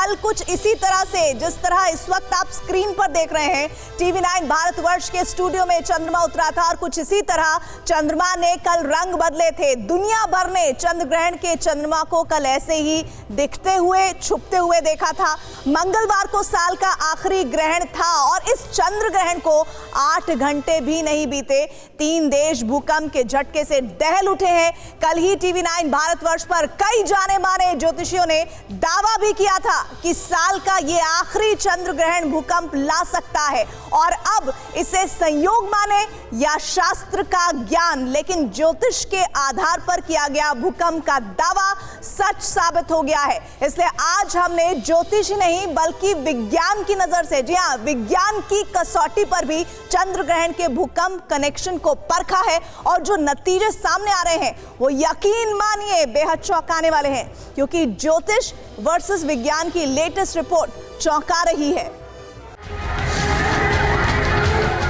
कल कुछ इसी तरह से, जिस तरह इस वक्त आप स्क्रीन पर देख रहे हैं, TV9 भारतवर्ष के स्टूडियो में चंद्रमा उतरा था और कुछ इसी तरह चंद्रमा ने कल रंग बदले थे। दुनिया भर ने चंद्र ग्रहण के चंद्रमा को कल ऐसे ही दिखते हुए, छुपते हुए देखा था। मंगलवार को साल का आखिरी ग्रहण था और इस चंद्र ग्रहण को 8 घंटे भी नहीं बीते 3 देश भूकंप के झटके से दहल उठे हैं। कल ही TV9 भारतवर्ष पर कई जाने माने ज्योतिषियों ने दावा भी किया था कि साल का ये आखिरी चंद्र ग्रहण भूकंप ला सकता है और अब इसे संयोग माने या शास्त्र का ज्ञान, लेकिन ज्योतिष के आधार पर किया गया भूकंप का दावा सच साबित हो गया है। इसलिए आज हमने ज्योतिष नहीं बल्कि विज्ञान की नजर से, जी हां, विज्ञान की कसौटी पर भी चंद्र ग्रहण के भूकंप कनेक्शन को परखा है और जो नतीजे सामने आ रहे हैं वो यकीन मानिए बेहद चौंकाने वाले हैं, क्योंकि ज्योतिष वर्सेस विज्ञान की लेटेस्ट रिपोर्ट चौंका रही है।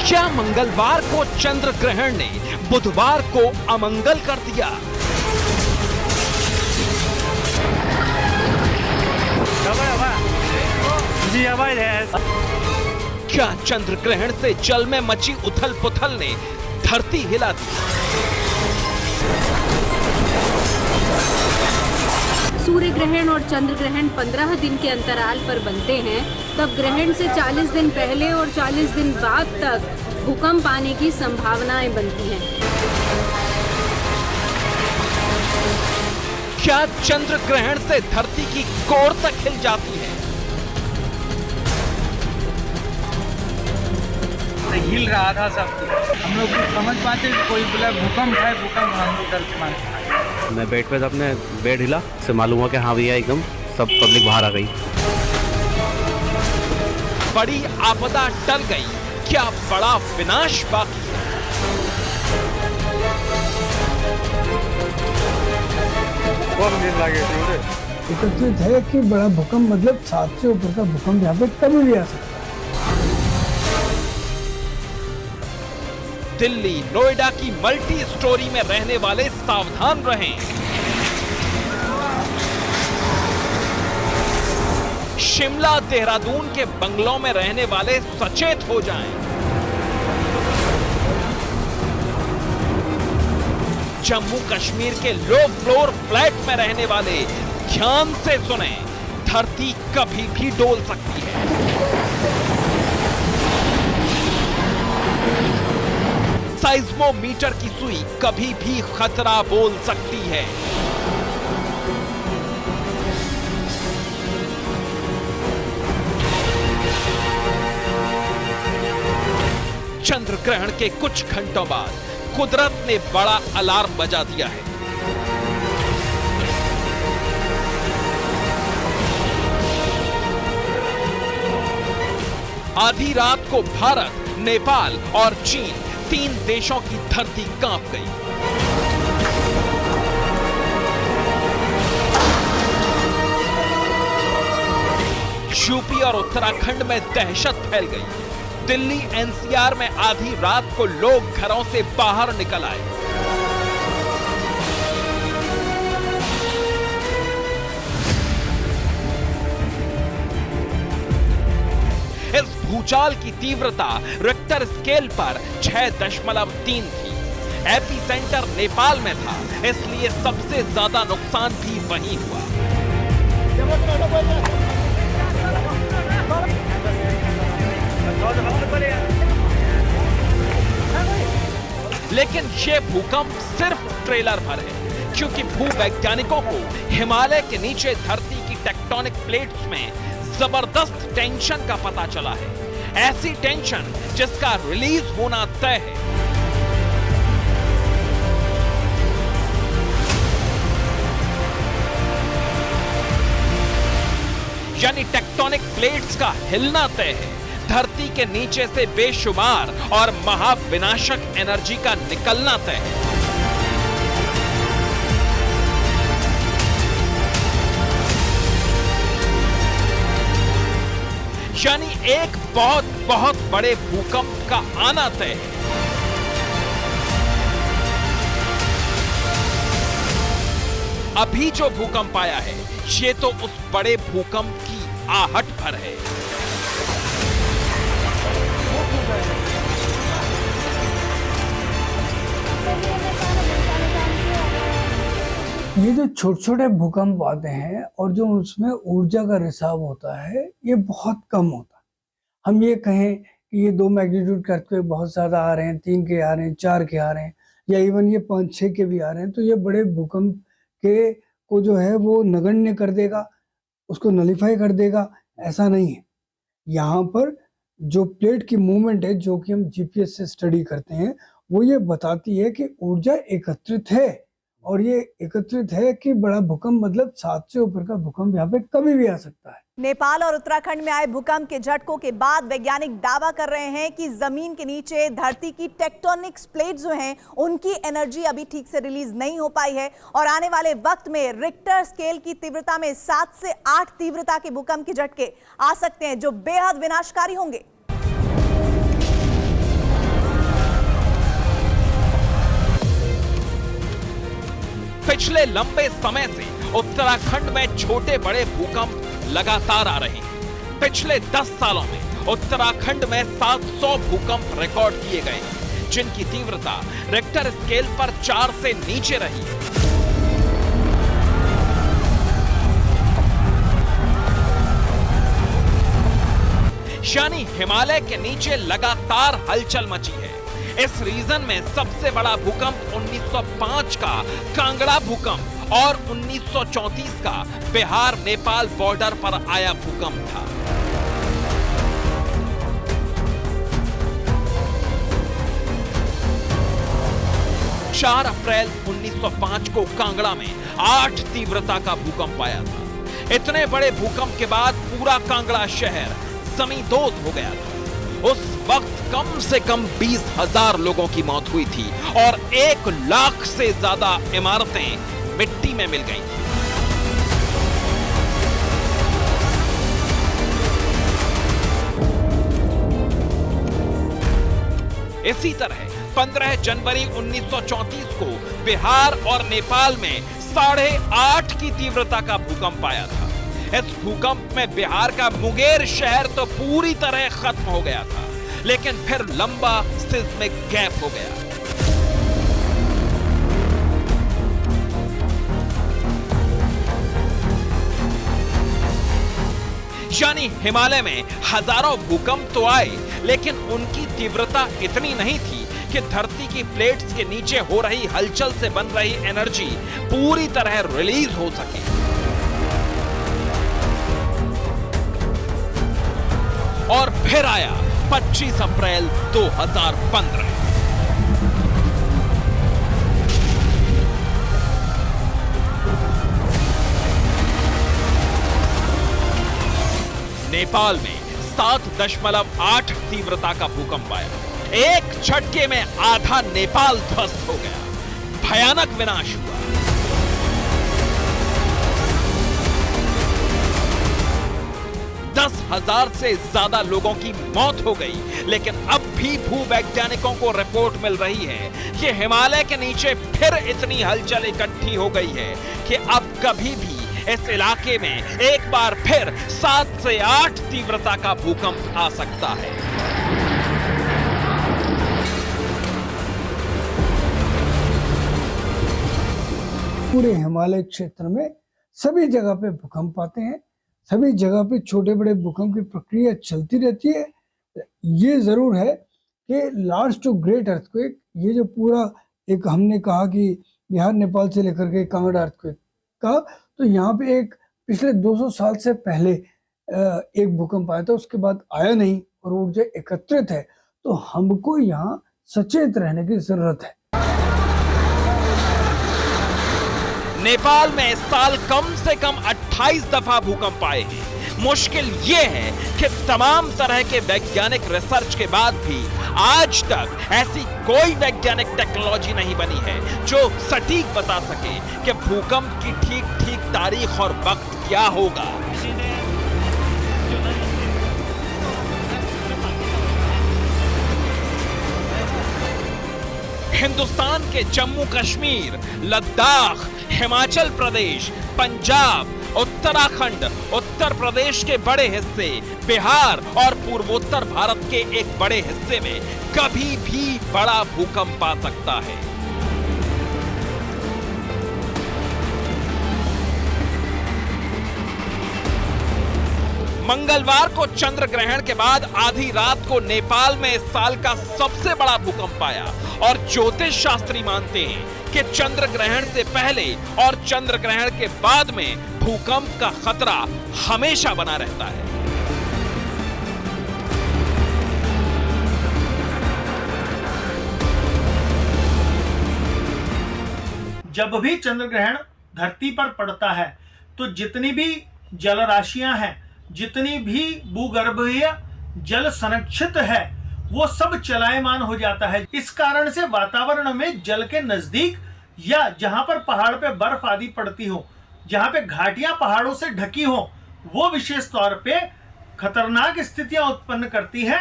क्या मंगलवार को चंद्र ग्रहण ने बुधवार को अमंगल कर दिया? क्या चंद्र ग्रहण से जल में मची उथल पुथल ने धरती हिला दी? सूर्य ग्रहण और चंद्र ग्रहण 15 दिन के अंतराल पर बनते हैं, तब ग्रहण से 40 दिन पहले और 40 दिन बाद तक भूकंप आने की संभावनाएं बनती हैं। क्या चंद्र ग्रहण से धरती की कोर तक हिल जाती है? हिल रहा था सब, हम लोग कुछ समझ पाते, कोई बोला भूकंप है, भूकंप, हम लोग डर के मारे। मैं बेड पे था, अपने बेड हिला, से मालूम हुआ कि हाँ भैया एकदम सब पब्लिक बाहर आ गई। बड़ी आपदा टल गई, क्या बड़ा विनाश बाकी है? एकत्रित है कि बड़ा भूकंप, मतलब 7 से ऊपर का भूकंप यहाँ पे कभी भी आ सकता है। दिल्ली, नोएडा की मल्टी स्टोरी में रहने वाले सावधान रहें। शिमला, देहरादून के बंगलों में रहने वाले सचेत हो जाएं। जम्मू कश्मीर के लो फ्लोर फ्लैट में रहने वाले ध्यान से सुने, धरती कभी भी डोल सकती है। साइज्मोमीटर की सुई कभी भी खतरा बोल सकती है। चंद्र ग्रहण के कुछ घंटों बाद कुदरत ने बड़ा अलार्म बजा दिया है। आधी रात को भारत, नेपाल और चीन, 3 देशों की धरती कांप गई। यूपी और उत्तराखंड में दहशत फैल गई। दिल्ली एनसीआर में आधी रात को लोग घरों से बाहर निकल आए। इस भूचाल की तीव्रता रिक्टर स्केल पर 6.3 थी। एपी सेंटर नेपाल में था, इसलिए सबसे ज्यादा नुकसान भी वहीं हुआ। लेकिन ये भूकंप सिर्फ ट्रेलर भर है, क्योंकि भूवैज्ञानिकों को हिमालय के नीचे धरती की टेक्टोनिक प्लेट्स में जबरदस्त टेंशन का पता चला है। ऐसी टेंशन जिसका रिलीज होना तय है। यानी टेक्टोनिक प्लेट्स का हिलना तय है। धरती के नीचे से बेशुमार और महाविनाशक एनर्जी का निकलना तय है। यानी एक बहुत बहुत बड़े भूकंप का आना तय है। अभी जो भूकंप आया है, ये तो उस बड़े भूकंप की आहट भर है। ये जो छोटे छोटे भूकंप आते हैं और जो उसमें ऊर्जा का रिसाव होता है, ये बहुत कम होता है। हम ये कहें कि ये 2 मैग्नीट्यूड के अर्थक्वेक बहुत ज़्यादा आ रहे हैं, 3 के आ रहे हैं, 4 के आ रहे हैं, या इवन ये 5-6 के भी आ रहे हैं, तो ये बड़े भूकंप के को जो है वो नगण्य कर देगा, उसको नलीफाई कर देगा, ऐसा नहीं है। यहाँ पर जो प्लेट की मूवमेंट है, जो कि हम जीपीएस से स्टडी करते हैं, वो ये बताती है कि ऊर्जा एकत्रित है, और ये एकत्रित है कि बड़ा भूकंप मतलब 7 से ऊपर का भूकंप यहाँ पे कभी भी आ सकता है। नेपाल और उत्तराखंड में आए भूकंप के झटकों के बाद वैज्ञानिक दावा कर रहे हैं कि जमीन के नीचे धरती की टेक्टोनिक प्लेट जो हैं, उनकी एनर्जी अभी ठीक से रिलीज नहीं हो पाई है और आने वाले वक्त में रिक्टर स्केल की तीव्रता में 7 से 8 तीव्रता के भूकंप के झटके आ सकते हैं, जो बेहद विनाशकारी होंगे। पिछले लंबे समय से उत्तराखंड में छोटे बड़े भूकंप लगातार आ रहे हैं। पिछले 10 सालों में उत्तराखंड में 700 भूकंप रिकॉर्ड किए गए, जिनकी तीव्रता रिक्टर स्केल पर 4 से नीचे रही। यानी हिमालय के नीचे लगातार हलचल मची है। इस रीजन में सबसे बड़ा भूकंप 1905 का कांगड़ा भूकंप और 1934 का बिहार नेपाल बॉर्डर पर आया भूकंप था। चार अप्रैल 1905 को कांगड़ा में 8 तीव्रता का भूकंप आया था। इतने बड़े भूकंप के बाद पूरा कांगड़ा शहर जमींदोज हो गया था। उस वक्त कम से कम 20,000 लोगों की मौत हुई थी और 1 लाख से ज्यादा इमारतें मिट्टी में मिल गई थी। इसी तरह 15 जनवरी 1934 को बिहार और नेपाल में 8.5 की तीव्रता का भूकंप आया था। इस भूकंप में बिहार का मुंगेर शहर तो पूरी तरह खत्म हो गया था, लेकिन फिर लंबा सिस्मिक गैप हो गया। यानी हिमालय में हजारों भूकंप तो आए, लेकिन उनकी तीव्रता इतनी नहीं थी कि धरती की प्लेट्स के नीचे हो रही हलचल से बन रही एनर्जी पूरी तरह रिलीज हो सके। और फिर आया 25 अप्रैल 2015। नेपाल में 7.8 तीव्रता का भूकंप आया। एक झटके में आधा नेपाल ध्वस्त हो गया। भयानक विनाश हुआ। 10,000 से ज्यादा लोगों की मौत हो गई, लेकिन अब भी भूवैज्ञानिकों को रिपोर्ट मिल रही है कि हिमालय के नीचे फिर इतनी हलचल इकट्ठी हो गई है कि अब कभी भी इस इलाके में एक बार फिर 7 से 8 तीव्रता का भूकंप आ सकता है। पूरे हिमालय क्षेत्र में सभी जगह पे भूकंप आते हैं, सभी जगह पे छोटे बड़े भूकंप की प्रक्रिया चलती रहती है। ये जरूर है कि लार्ज टू ग्रेट अर्थक्वेक, ये जो पूरा एक हमने कहा कि बिहार नेपाल से लेकर के कांगड़ा अर्थक्वेक का, तो यहाँ पे एक पिछले 200 साल से पहले एक भूकंप आया था, उसके बाद आया नहीं और ऊर्जा एकत्रित है, तो हमको यहाँ सचेत रहने की जरूरत है। नेपाल में इस साल कम से कम 28 दफा भूकंप आए हैं। मुश्किल ये है कि तमाम तरह के वैज्ञानिक रिसर्च के बाद भी आज तक ऐसी कोई वैज्ञानिक टेक्नोलॉजी नहीं बनी है जो सटीक बता सके कि भूकंप की ठीक तारीख और वक्त क्या होगा। हिंदुस्तान के जम्मू कश्मीर, लद्दाख, हिमाचल प्रदेश, पंजाब उत्तराखंड, उत्तर प्रदेश के बड़े हिस्से, बिहार और पूर्वोत्तर भारत के एक बड़े हिस्से में कभी भी बड़ा भूकंप आ सकता है। मंगलवार को चंद्र ग्रहण के बाद आधी रात को नेपाल में इस साल का सबसे बड़ा भूकंप आया और ज्योतिष शास्त्री मानते हैं कि चंद्र ग्रहण से पहले और चंद्र ग्रहण के बाद में भूकंप का खतरा हमेशा बना रहता है। जब भी चंद्र ग्रहण धरती पर पड़ता है तो जितनी भी जल राशियां हैं, जितनी भी भूगर्भीय जल संरक्षित है, वो सब चलायमान हो जाता है। इस कारण से वातावरण में जल के नजदीक या जहां पर पहाड़ पे बर्फ आदि पड़ती हो, जहां पे घाटियां पहाड़ों से ढकी हो, वो विशेष तौर पे खतरनाक स्थितियां उत्पन्न करती हैं।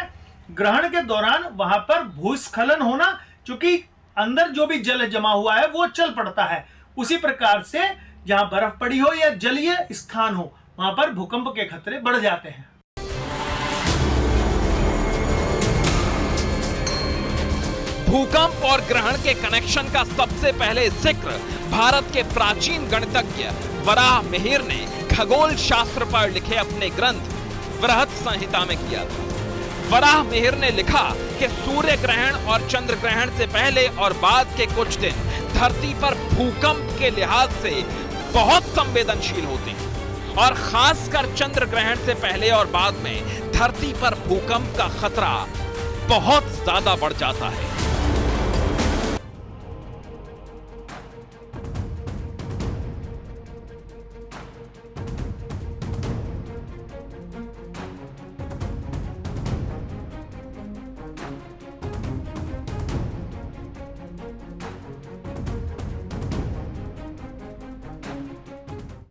ग्रहण के दौरान वहां पर भूस्खलन होना, क्योंकि अंदर जो भी जल जमा हुआ है वो चल पड़ता है। उसी प्रकार से जहां बर्फ पड़ी हो या जलीय स्थान हो, वहां पर भूकंप के खतरे बढ़ जाते हैं। भूकंप और ग्रहण के कनेक्शन का सबसे पहले जिक्र भारत के प्राचीन गणितज्ञ वराह मिहिर ने खगोल शास्त्र पर लिखे अपने ग्रंथ बृहत संहिता में किया था। वराह मिहिर ने लिखा कि सूर्य ग्रहण और चंद्र ग्रहण से पहले और बाद के कुछ दिन धरती पर भूकंप के लिहाज से बहुत संवेदनशील होते हैं और खासकर चंद्र ग्रहण से पहले और बाद में धरती पर भूकंप का खतरा बहुत ज्यादा बढ़ जाता है।